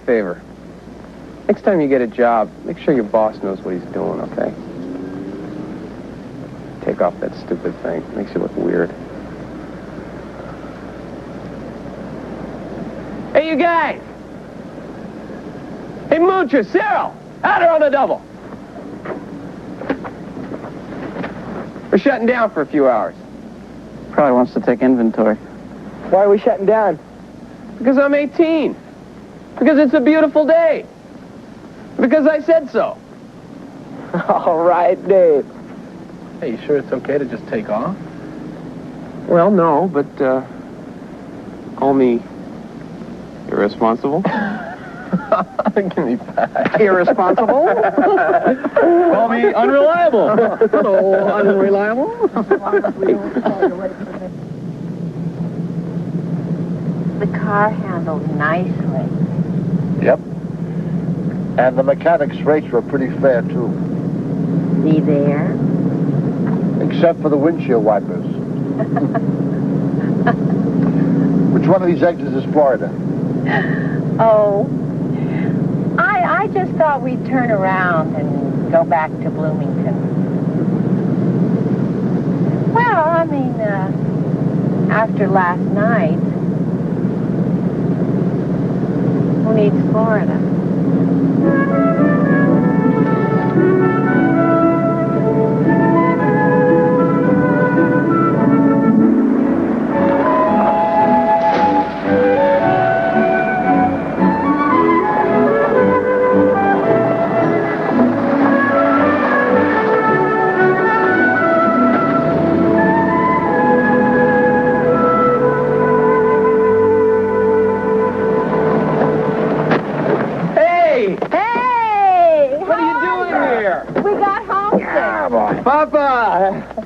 Favor. Next time you get a job, make sure your boss knows what he's doing, okay? Take off that stupid thing. Makes you look weird. Hey, you guys! Hey, Moocher, Cyril! Out her on the double! We're shutting down for a few hours. Probably wants to take inventory. Why are we shutting down? Because I'm 18. Because it's a beautiful day. Because I said so. All right, Dave. Hey, you sure it's okay to just take off? Well, no, but, Call me irresponsible. Give me back. Irresponsible? Call me unreliable. Hello, unreliable? The car handled nicely. Yep. And the mechanics' rates were pretty fair, too. See there? Except for the windshield wipers. Which one of these exits is Florida? Oh, I just thought we'd turn around and go back to Bloomington. Well, I mean, after last night, who needs Florida?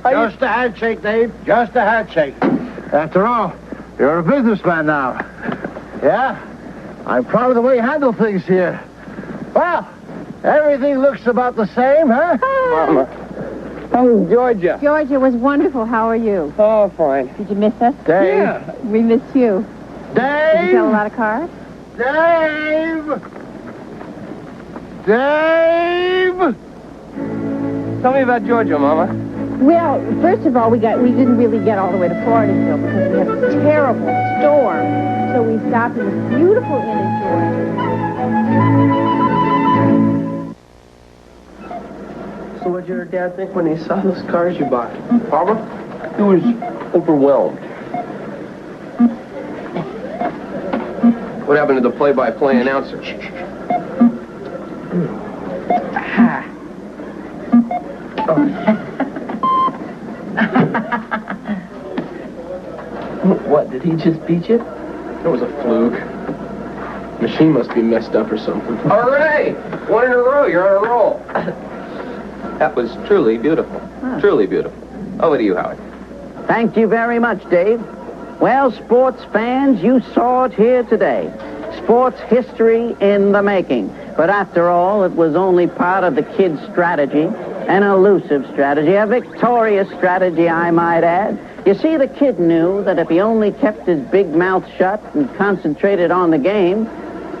Just a handshake, Dave. Just a handshake. After all, you're a businessman now. Yeah? I'm proud of the way you handle things here. Well, everything looks about the same, huh? Mama. How's Georgia? Georgia was wonderful. How are you? Oh, fine. Did you miss us? Dave. Yeah. We missed you. Dave. Did you sell a lot of cars? Dave. Dave. Tell me about Georgia, Mama. Well, first of all, we didn't really get all the way to Florida still because we had a terrible storm. So we stopped in this beautiful inn in Georgia. So what did your dad think when he saw those cars you bought? Papa? He was overwhelmed. What happened to the play-by-play announcer? What, did he just beat you? It was a fluke. Machine must be messed up or something. Hooray! One in a row, you're on a roll. That was truly beautiful. Truly beautiful. Over to you, Howard. Thank you very much, Dave. Well, sports fans, you saw it here today. Sports history in the making. But after all, it was only part of the kid's strategy, an elusive strategy, a victorious strategy, I might add. You see, the kid knew that if he only kept his big mouth shut and concentrated on the game,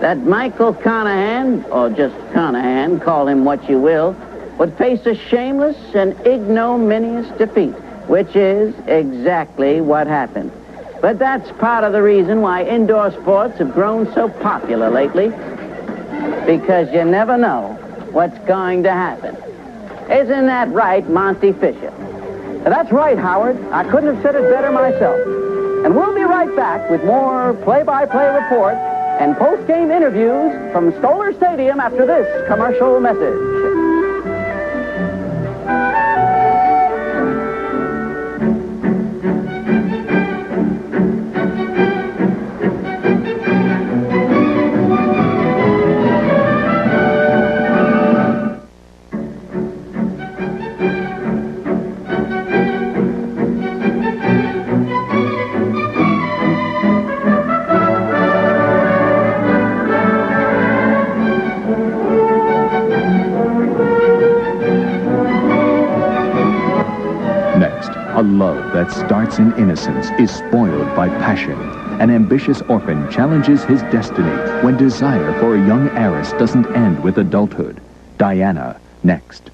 that Michael Conahan, or just Conahan, call him what you will, would face a shameless and ignominious defeat, which is exactly what happened. But that's part of the reason why indoor sports have grown so popular lately, because you never know what's going to happen. Isn't that right, Monty Fisher? That's right, Howard. I couldn't have said it better myself. And we'll be right back with more play-by-play reports and post-game interviews from Stoller Stadium after this commercial message. A love that starts in innocence is spoiled by passion An ambitious orphan challenges his destiny when desire for a young heiress doesn't end with adulthood. Diana, next.